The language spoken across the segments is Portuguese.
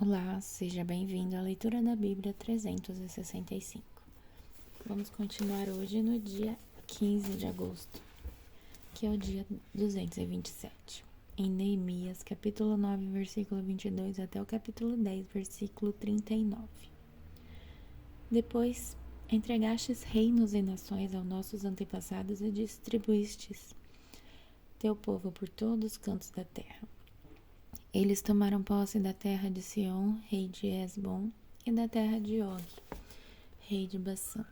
Olá, seja bem-vindo à leitura da Bíblia 365. Vamos continuar hoje no dia 15 de agosto, que é o dia 227, em Neemias, capítulo 9, versículo 22 até o capítulo 10, versículo 39. Depois, entregastes reinos e nações aos nossos antepassados e distribuístes teu povo por todos os cantos da terra. Eles tomaram posse da terra de Sião, rei de Hesbom, e da terra de Og, rei de Bassã.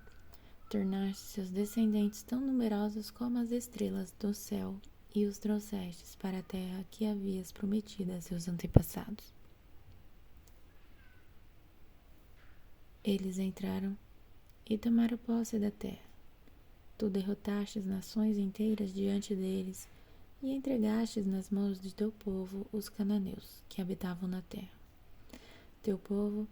Tornaste seus descendentes tão numerosos como as estrelas do céu, e os trouxestes para a terra que havias prometido a seus antepassados. Eles entraram e tomaram posse da terra. Tu derrotastes nações inteiras diante deles, e entregastes nas mãos de teu povo os cananeus, que habitavam na terra. Teu povo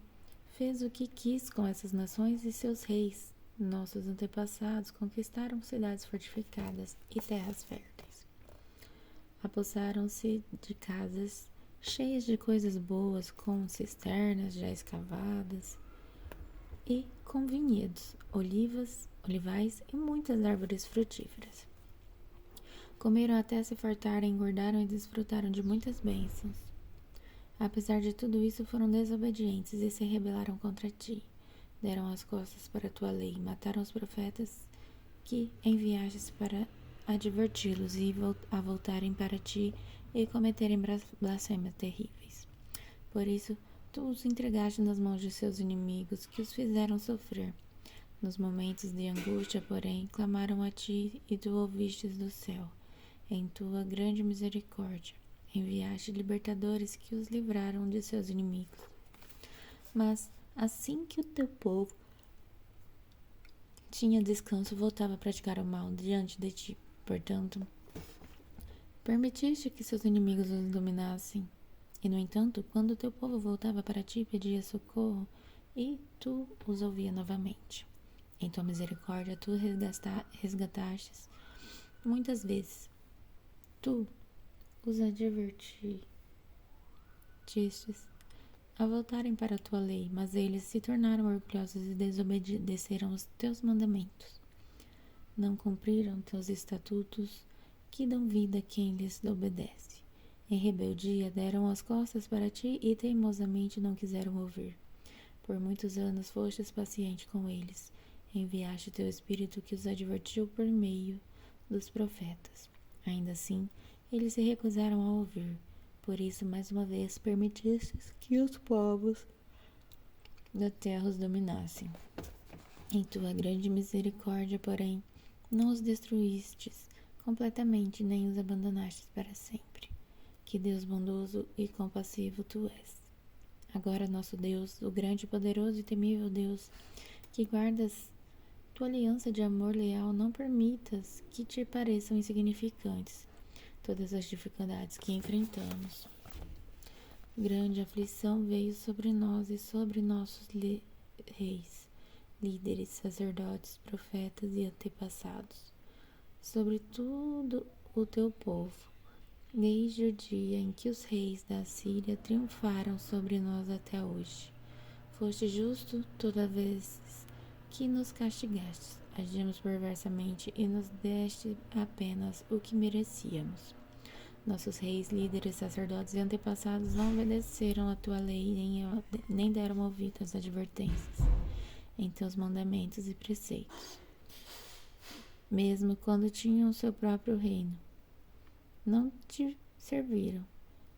fez o que quis com essas nações e seus reis. Nossos antepassados conquistaram cidades fortificadas e terras férteis. Apossaram-se de casas cheias de coisas boas, com cisternas já escavadas, e com vinhedos, olivais e muitas árvores frutíferas. Comeram até se fartarem, engordaram e desfrutaram de muitas bênçãos. Apesar de tudo isso, foram desobedientes e se rebelaram contra ti. Deram as costas para a tua lei, mataram os profetas que enviastes para adverti-los a voltarem para ti e cometerem blasfêmias terríveis. Por isso, tu os entregaste nas mãos de seus inimigos, que os fizeram sofrer. Nos momentos de angústia, porém, clamaram a ti e tu ouvistes do céu. Em tua grande misericórdia, enviaste libertadores que os livraram de seus inimigos. Mas, assim que o teu povo tinha descanso, voltava a praticar o mal diante de ti. Portanto, permitiste que seus inimigos os dominassem. E, no entanto, quando o teu povo voltava para ti, pedia socorro, e tu os ouvia novamente. Em tua misericórdia, tu resgatastes muitas vezes. Tu os advertistes a voltarem para a tua lei, mas eles se tornaram orgulhosos e desobedeceram os teus mandamentos. Não cumpriram teus estatutos, que dão vida a quem lhes obedece. Em rebeldia deram as costas para ti e teimosamente não quiseram ouvir. Por muitos anos fostes paciente com eles. Enviaste teu Espírito que os advertiu por meio dos profetas. Ainda assim, eles se recusaram a ouvir. Por isso, mais uma vez, permitistes que os povos da terra os dominassem. Em tua grande misericórdia, porém, não os destruístes completamente, nem os abandonastes para sempre. Que Deus bondoso e compassivo tu és. Agora, nosso Deus, o grande, poderoso e temível Deus, que guardas tua aliança de amor leal, não permitas que te pareçam insignificantes todas as dificuldades que enfrentamos. Grande aflição veio sobre nós e sobre nossos reis, líderes, sacerdotes, profetas e antepassados, sobre todo o teu povo, desde o dia em que os reis da Síria triunfaram sobre nós até hoje. Foste justo toda vez que nos castigaste. Agimos perversamente e nos deste apenas o que merecíamos. Nossos reis, líderes, sacerdotes e antepassados não obedeceram a tua lei, nem deram ouvido às advertências em teus mandamentos e preceitos. Mesmo quando tinham o seu próprio reino, não te serviram,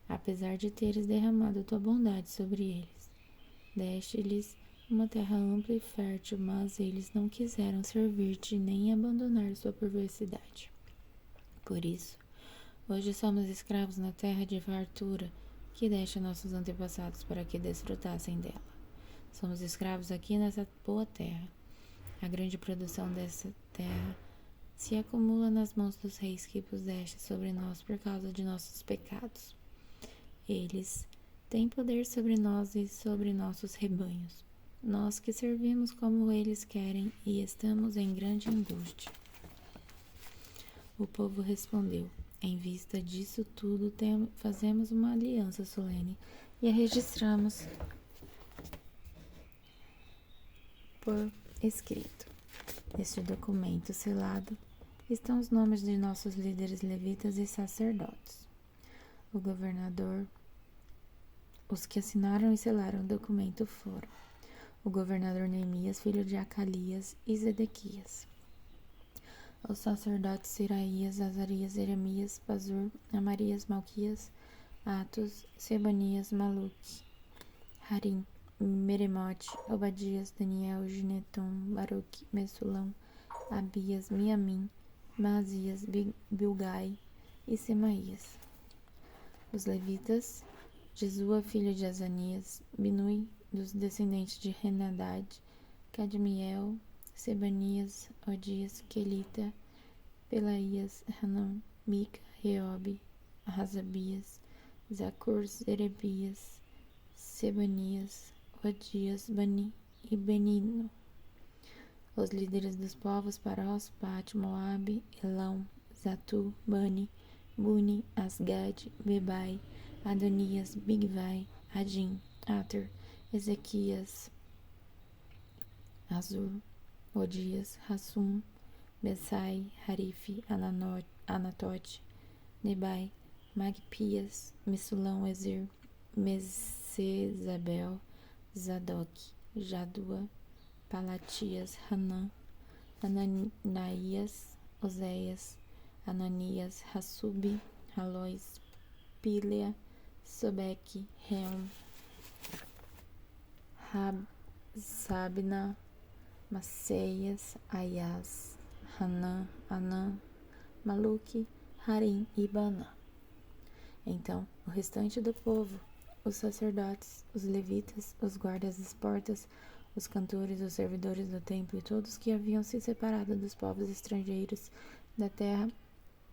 apesar de teres derramado tua bondade sobre eles. Deste-lhes uma terra ampla e fértil, mas eles não quiseram servir-te nem abandonar sua perversidade. Por isso, hoje somos escravos na terra de fartura que deste a nossos antepassados para que desfrutassem dela. Somos escravos aqui nessa boa terra. A grande produção dessa terra se acumula nas mãos dos reis que puseste sobre nós por causa de nossos pecados. Eles têm poder sobre nós e sobre nossos rebanhos. Nós que servimos como eles querem e estamos em grande angústia. O povo respondeu: em vista disso tudo, fazemos uma aliança solene e a registramos por escrito. Neste documento selado estão os nomes de nossos líderes levitas e sacerdotes. O governador, os que assinaram e selaram o documento foram o governador Neemias, filho de Acalias, e Zedequias. Os sacerdotes Seraías, Azarias, Jeremias, Pazur, Amarias, Malquias, Atos, Sebanias, Maluque, Harim, Meremote, Obadias, Daniel, Gineton, Baruque, Messulão, Abias, Miamim, Maazias, Bilgai e Semaías. Os levitas, Jesua, filho de Azanias, Binui, dos descendentes de Henadad, Cadmiel, Sebanias, Odias, Quelita, Pelaías, Hanam, Mica, Reobe, Razabias, Zacur, Zerebias, Sebanias, Odias, Bani e Benino. Os líderes dos povos, Parós, Pat, Moabe, Elão, Zatu, Bani, Buni, Asgad, Bebai, Adonias, Bigvai, Adim, Ater, Ezequias, Azur, Odias, Hassum, Besai, Harife, Anatote, Nebai, Magpias, Messulão, Ezer, Mesezabel, Zadok, Jadua, Palatias, Hanã, Ananias, Oséias, Ananias, Hassubi, Halóis, Pílea, Sobeque, Reum, Sabna, Maceias, Aias, Hanã, Anã, Maluque, Harim e Baná. Então, o restante do povo, os sacerdotes, os levitas, os guardas das portas, os cantores, os servidores do templo e todos que haviam se separado dos povos estrangeiros da terra,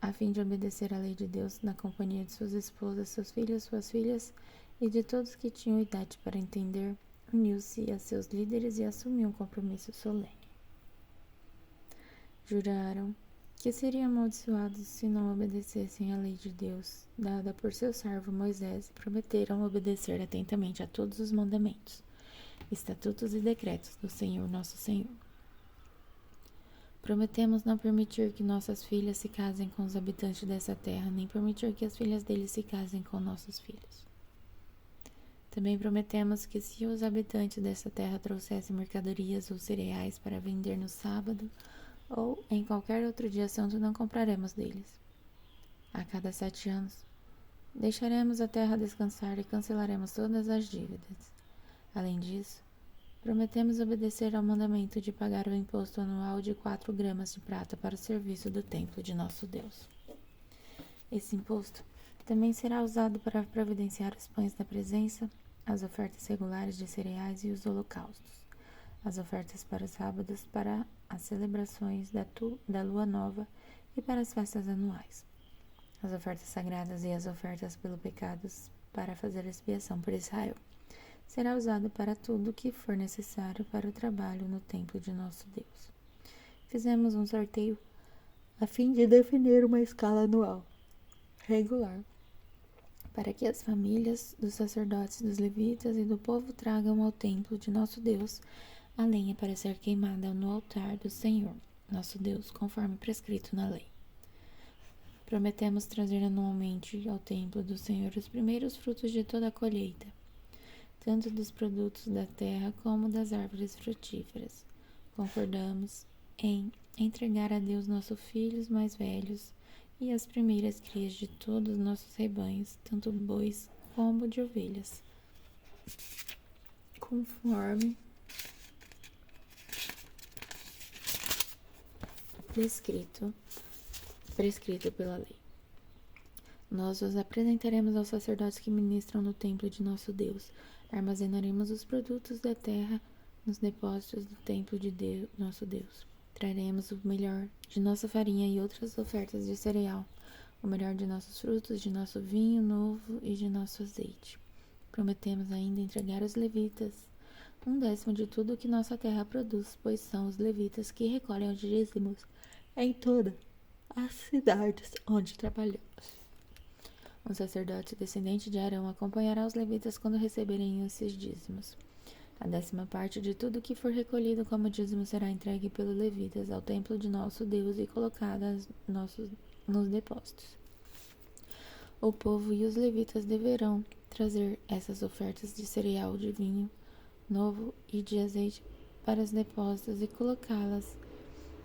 a fim de obedecer à lei de Deus, na companhia de suas esposas, seus filhos, suas filhas e de todos que tinham idade para entender, uniu-se a seus líderes e assumiu um compromisso solene. Juraram que seriam amaldiçoados se não obedecessem à lei de Deus, dada por seu servo Moisés, e prometeram obedecer atentamente a todos os mandamentos, estatutos e decretos do Senhor nosso Senhor. Prometemos não permitir que nossas filhas se casem com os habitantes dessa terra, nem permitir que as filhas deles se casem com nossos filhos. Também prometemos que se os habitantes dessa terra trouxessem mercadorias ou cereais para vender no sábado ou em qualquer outro dia santo, não compraremos deles. A cada 7 anos, deixaremos a terra descansar e cancelaremos todas as dívidas. Além disso, prometemos obedecer ao mandamento de pagar o imposto anual de 4 gramas de prata para o serviço do templo de nosso Deus. Esse imposto também será usado para providenciar os pães da presença, as ofertas regulares de cereais e os holocaustos, as ofertas para os sábados, para as celebrações da lua nova e para as festas anuais, as ofertas sagradas e as ofertas pelo pecados para fazer expiação por Israel. Será usado para tudo o que for necessário para o trabalho no templo de nosso Deus. Fizemos um sorteio a fim de definir uma escala anual regular para que as famílias dos sacerdotes, dos levitas e do povo tragam ao templo de nosso Deus a lenha para ser queimada no altar do Senhor, nosso Deus, conforme prescrito na lei. Prometemos trazer anualmente ao templo do Senhor os primeiros frutos de toda a colheita, tanto dos produtos da terra como das árvores frutíferas. Concordamos em entregar a Deus nossos filhos mais velhos e as primeiras crias de todos os nossos rebanhos, tanto bois como de ovelhas, conforme prescrito pela lei. Nós os apresentaremos aos sacerdotes que ministram no templo de nosso Deus. Armazenaremos os produtos da terra nos depósitos do templo de Deus, nosso Deus. Traremos o melhor de nossa farinha e outras ofertas de cereal, o melhor de nossos frutos, de nosso vinho novo e de nosso azeite. Prometemos ainda entregar aos levitas 1/10 de tudo o que nossa terra produz, pois são os levitas que recolhem os dízimos em todas as cidades onde trabalhamos. Um sacerdote descendente de Arão acompanhará os levitas quando receberem esses dízimos. A 10ª parte de tudo que for recolhido como dízimo será entregue pelos levitas ao templo de nosso Deus e colocada nos depósitos. O povo e os levitas deverão trazer essas ofertas de cereal, de vinho novo e de azeite para os depósitos e colocá-las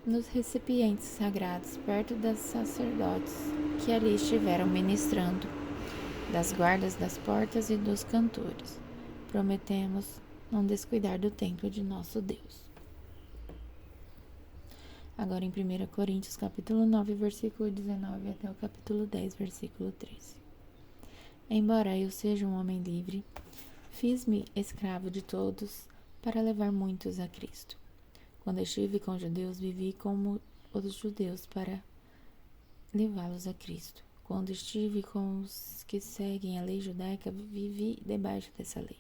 nos recipientes sagrados perto dos sacerdotes que ali estiveram ministrando, das guardas das portas e dos cantores. Prometemos não descuidar do templo de nosso Deus. Agora em 1 Coríntios capítulo 9, versículo 19 até o capítulo 10, versículo 13. Embora eu seja um homem livre, fiz-me escravo de todos para levar muitos a Cristo. Quando estive com os judeus, vivi como os judeus para levá-los a Cristo. Quando estive com os que seguem a lei judaica, vivi debaixo dessa lei.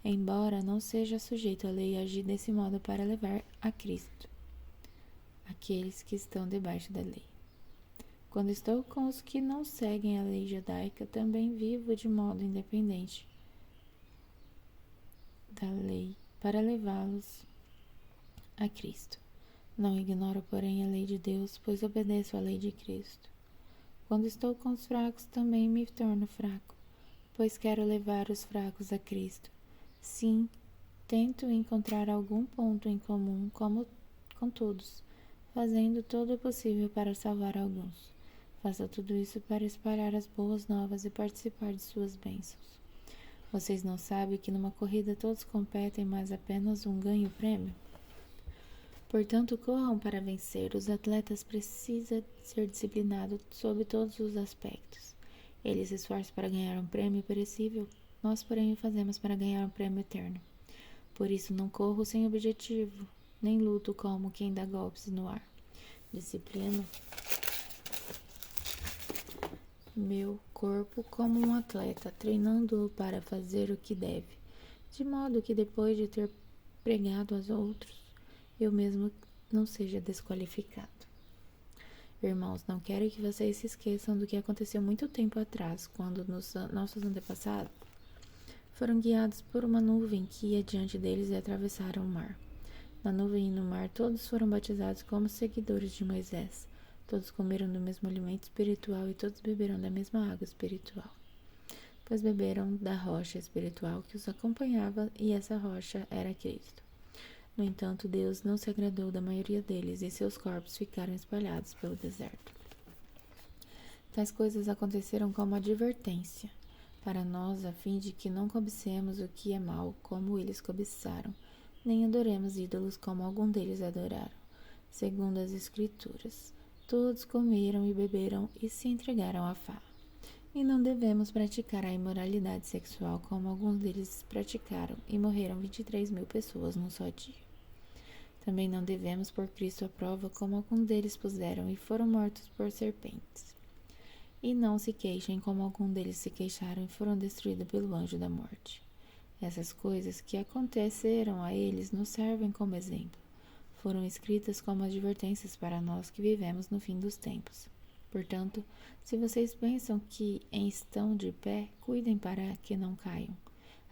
Embora não seja sujeito à lei, agi desse modo para levar a Cristo aqueles que estão debaixo da lei. Quando estou com os que não seguem a lei judaica, também vivo de modo independente da lei para levá-los a Cristo. Não ignoro, porém, a lei de Deus, pois obedeço à lei de Cristo. Quando estou com os fracos, também me torno fraco, pois quero levar os fracos a Cristo. Sim, tento encontrar algum ponto em comum com todos, fazendo todo o possível para salvar alguns. Faço tudo isso para espalhar as boas novas e participar de suas bênçãos. Vocês não sabem que numa corrida todos competem, mas apenas um ganha o prêmio? Portanto, corram para vencer. Os atletas precisam ser disciplinados sob todos os aspectos. Eles se esforçam para ganhar um prêmio perecível, nós, porém, o fazemos para ganhar um prêmio eterno. Por isso não corro sem objetivo, nem luto como quem dá golpes no ar. Disciplino meu corpo como um atleta, treinando-o para fazer o que deve, de modo que depois de ter pregado aos outros, eu mesmo não seja desqualificado. Irmãos, não quero que vocês se esqueçam do que aconteceu muito tempo atrás, quando nossos antepassados foram guiados por uma nuvem que ia diante deles e atravessaram o mar. Na nuvem e no mar, todos foram batizados como seguidores de Moisés. Todos comeram do mesmo alimento espiritual e todos beberam da mesma água espiritual, pois beberam da rocha espiritual que os acompanhava, e essa rocha era Cristo. No entanto, Deus não se agradou da maioria deles, e seus corpos ficaram espalhados pelo deserto. Tais coisas aconteceram como advertência para nós, a fim de que não cobicemos o que é mal, como eles cobiçaram, nem adoremos ídolos como algum deles adoraram. Segundo as Escrituras, todos comeram e beberam e se entregaram à farra. E não devemos praticar a imoralidade sexual como alguns deles praticaram, e morreram 23.000 pessoas num só dia. Também não devemos pôr Cristo à prova como alguns deles puseram e foram mortos por serpentes. E não se queixem como alguns deles se queixaram e foram destruídos pelo anjo da morte. Essas coisas que aconteceram a eles nos servem como exemplo. Foram escritas como advertências para nós que vivemos no fim dos tempos. Portanto, se vocês pensam que estão de pé, cuidem para que não caiam.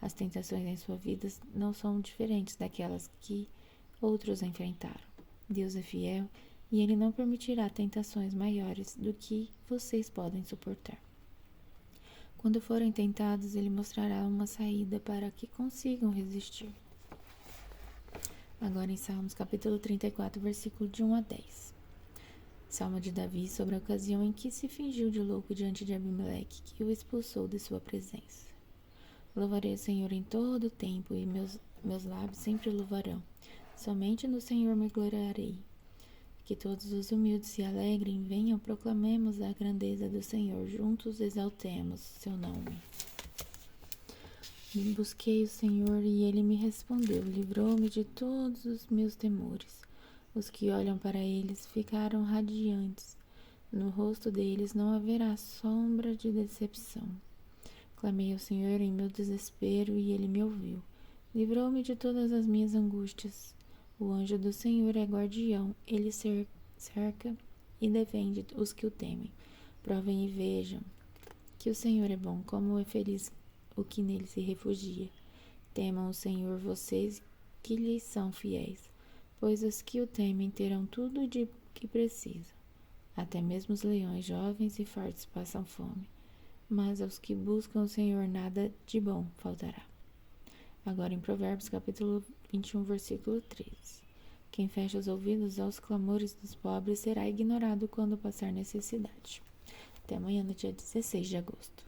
As tentações em sua vida não são diferentes daquelas que outros enfrentaram. Deus é fiel e Ele não permitirá tentações maiores do que vocês podem suportar. Quando forem tentados, Ele mostrará uma saída para que consigam resistir. Agora em Salmos capítulo 34, versículo de 1 a 10. Salmo de Davi sobre a ocasião em que se fingiu de louco diante de Abimeleque, que o expulsou de sua presença. Louvarei o Senhor em todo o tempo, e meus lábios sempre o louvarão. Somente no Senhor me gloriarei. Que todos os humildes se alegrem, venham, proclamemos a grandeza do Senhor, juntos exaltemos seu nome. Busquei o Senhor e Ele me respondeu, livrou-me de todos os meus temores. Os que olham para eles ficaram radiantes, no rosto deles não haverá sombra de decepção. Clamei ao Senhor em meu desespero e Ele me ouviu. Livrou-me de todas as minhas angústias. O anjo do Senhor é guardião, Ele cerca e defende os que o temem. Provem e vejam Que o Senhor é bom, como é feliz o que nele se refugia. Temam o Senhor vocês que lhes são fiéis, pois os que o temem terão tudo de que precisam. Até mesmo os leões jovens e fortes passam fome, mas aos que buscam o Senhor nada de bom faltará. Agora em Provérbios capítulo 21, versículo 13. Quem fecha os ouvidos aos clamores dos pobres será ignorado quando passar necessidade. Até amanhã, no dia 16 de agosto.